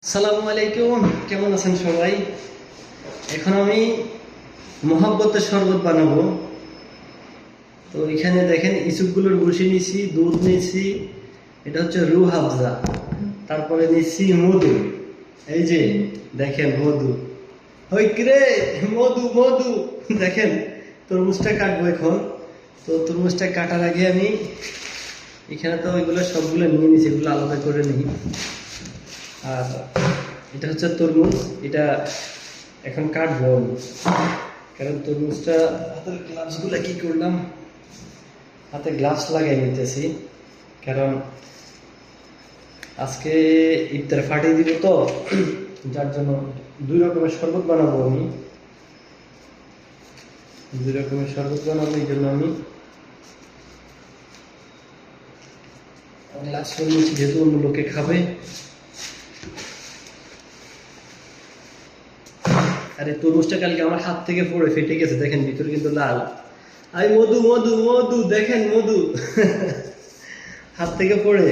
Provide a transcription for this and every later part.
আসসালামু আলাইকুম, কেমন আছেন সবাই? এখন আমি মহাব্বতের শরবত বানাবো। তো এখানে দেখেন ইসুপগুলোর বসে নিছি, দুধ নিছি, এটা হচ্ছে রুহ আফজা। তারপরে নিচ্ছি মধু, এই যে দেখেন মধু। ওই কিরে, মধু মধু দেখেন। তরমুজটা কাটবো এখন। তো তরমুজটা কাটার আগে আমি এখানে তো ওইগুলো সবগুলো নিয়ে নিছি, এগুলো আলাদা করে নিই। আর এটা হচ্ছে তরমুজ, এটা এখন কাটবো আমি। কারণ তরমুজটা হাতের গ্লাভসগুলো কি করলাম, হাতে গ্লাভস লাগাই নিতেছি, কারণ আজকে ইফতার ফাটিয়ে দিব তো, যার জন্য দুই রকমের শরবত বানাবো আমি। দুই রকমের শরবত বানাবো, এই জন্য আমি গ্লাভস করে নিচ্ছি, যেহেতু অন্য লোকে খাবে। আরে তরমুজটা কালকে আমার হাত থেকে পড়ে ফেটে গেছে, দেখেন ভিতরে কিন্তু লাল। আই মধু মধু মধু দেখেন মধু হাত থেকে পড়ে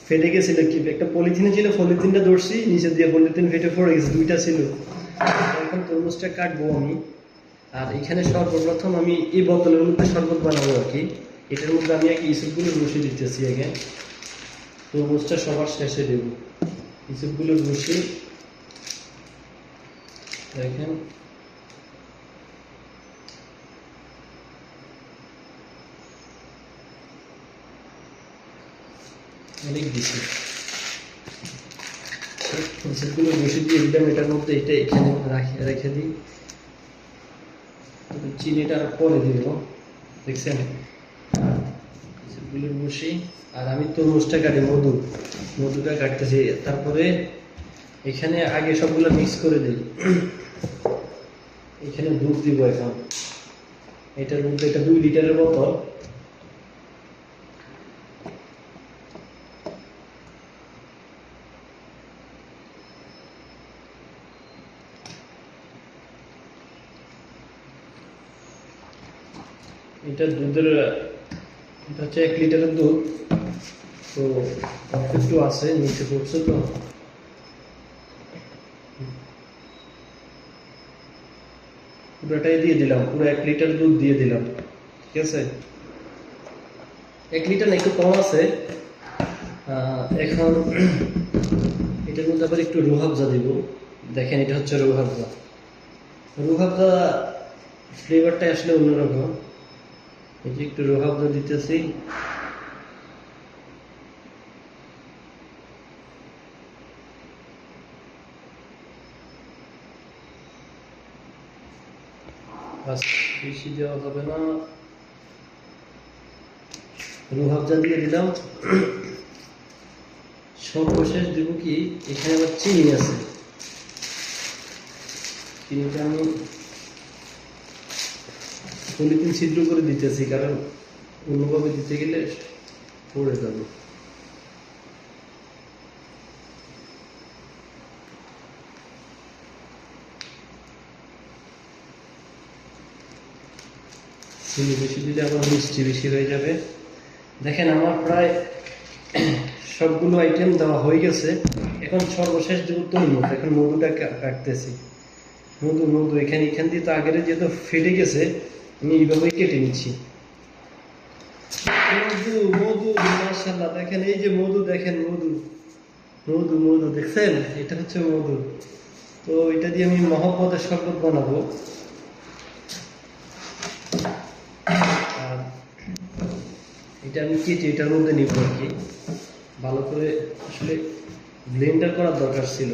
ফেটে গেছিল। কি একটা পলিথিনে ছিল, পলিথিনটা ধরছি, নিচে দিয়ে পলিথিন ফেটে পড়ে গেছে, দুইটা ছিল। এখন তরমুজটা কাটবো আমি। আর এখানে সর্বপ্রথম আমি এই বোতলের মধ্যে শরবত বানাবো আর কি। এটার মধ্যে আমি আগে ইসুপগুলো বসিয়ে দিতেছি আগে, তরমুজটা সবার শেষে দেব। ইসুপগুলো বসে দেখেন, অনেক দিছি। সেগুলো বসে দিয়ে দিলাম এটার মধ্যে, এটা এখানে রেখে দিই। চিনিটা পরে দিব, দেখছেন। সেগুলো বসি। আর আমি তরমুজটা কাটি, মধুটা কাটতেছি। তারপরে এখানে আগে সবগুলো মিক্স করে দিই। এখানে দুধ দিব এখন। এটার মধ্যে, এটা 2 লিটারের বোতল। এটা দুধের, এটা হচ্ছে 1 লিটারের দুধ। তো একটু আছে, নিচে পড়ছে তো। পুরোটাই দিয়ে দিলাম, পুরো 1 লিটার দুধ দিয়ে দিলাম, ঠিক আছে। 1 লিটার না, একটু কম আছে। এখন এটার মধ্যে আবার একটু রুহ আফজা দিব। দেখেন, এটা হচ্ছে রুহ আফজা। রুহ আফজা ফ্লেভারটা আসলে অন্যরকম। এই যে একটু রুহ আফজা দিতেছি। বেশি দেওয়া হবে না, রুহ আফজা দিয়ে দিলাম। সর্বশেষ দেবো কি, এখানে আবার চিনি আছে। চিনিটা আমি পলিথিন ছিদ্র করে দিতেছি, কারণ অন্যভাবে দিতে গেলে পড়ে যাবে। চিনি বেশি দিলে আবার মিষ্টি বেশি হয়ে যাবে। দেখেন, আমার প্রায় সবগুলো আইটেম দেওয়া হয়ে গেছে। এখন সর্বশেষ দেবো তরমুজ। এখন মধুটা কাটতেছি। মধু এখান দিয়ে তো আগের যেহেতু ফেটে গেছে, আমি এইভাবেই কেটে নিচ্ছি। মধু মধু মাশাআল্লাহ, দেখেন এই যে মধু, দেখেন মধু মধু মধু দেখছেন, এটা হচ্ছে মধু। তো এটা দিয়ে আমি মহব্বতের শরবত বানাবো। আর এটা আমি কেটে এটার মধ্যে নিব আর কি। ভালো করে আসলে ব্লেন্ডার করার দরকার ছিল।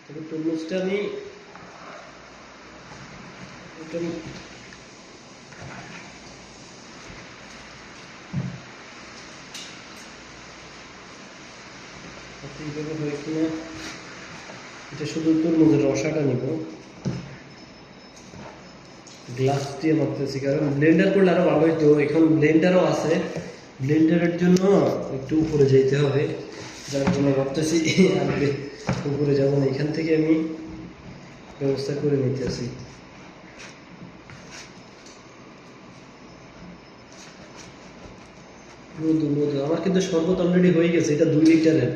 তবে তরমুজটা আমি এইভাবে হয় কিনা, এটা শুধু তরমুজের রসাটা নিব। গ্লাস দিয়ে মাপতেছি, কারণ ব্লেন্ডার করলে আরো ভালো হইতো। এখন ব্লেন্ডারও আছে, ব্লেন্ডারের জন্য একটু উপরে যেতে হবে, যার জন্য ভাবতেছি আগে উপরে যাবো না, এখান থেকে আমি ব্যবস্থা করে নিতেছি। মধু মধু আমার কিন্তু শরবত অলরেডি হয়ে গেছে, এটা 2 লিটারের।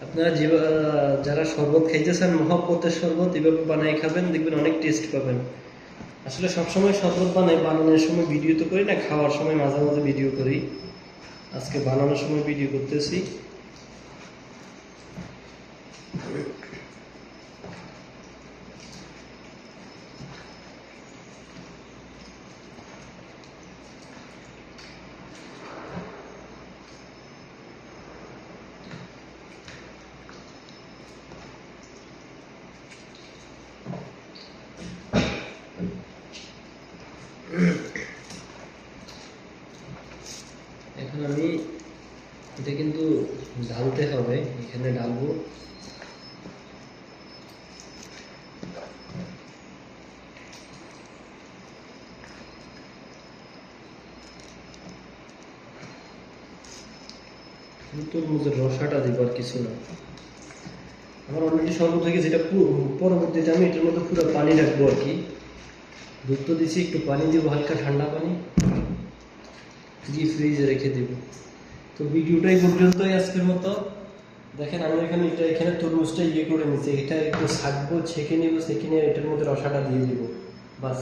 আপনারা যে যারা শরবত খাইতেছেন, মহব্বতের শরবত এভাবে বানাই খাবেন, দেখবেন অনেক টেস্ট পাবেন। আসলে সবসময় শরবত বানাই, বানানোর সময় ভিডিও তো করি না, খাওয়ার সময় মাঝে মাঝে ভিডিও করি। আজকে বানানোর সময় ভিডিও করতেছি। এখন আমি এটা কিন্তু ঢালতে হবে, এখানে ঢালবো। তরমুজের রসাটা দিব, আর কিছু না। আমার অলরেডি শরবত হয়ে গেছে, এটা পরবর্তীতে আমি এটার মধ্যে পুরো পানি রাখবো আর কি। দুধ তো দিচ্ছি, একটু পানি দিব, হালকা ঠান্ডা পানি দিয়ে ফ্রিজে রেখে দিব। তো ভিডিওটাই পর্যন্তই আজকের মতো। দেখেন আমি এখানে তরমুজটা করে নিচ্ছি, এটা একটু ছাকবো, ছেঁকে নিব, ছেঁকে নিয়ে এটার মধ্যে রসাটা দিয়ে দিব, বাস।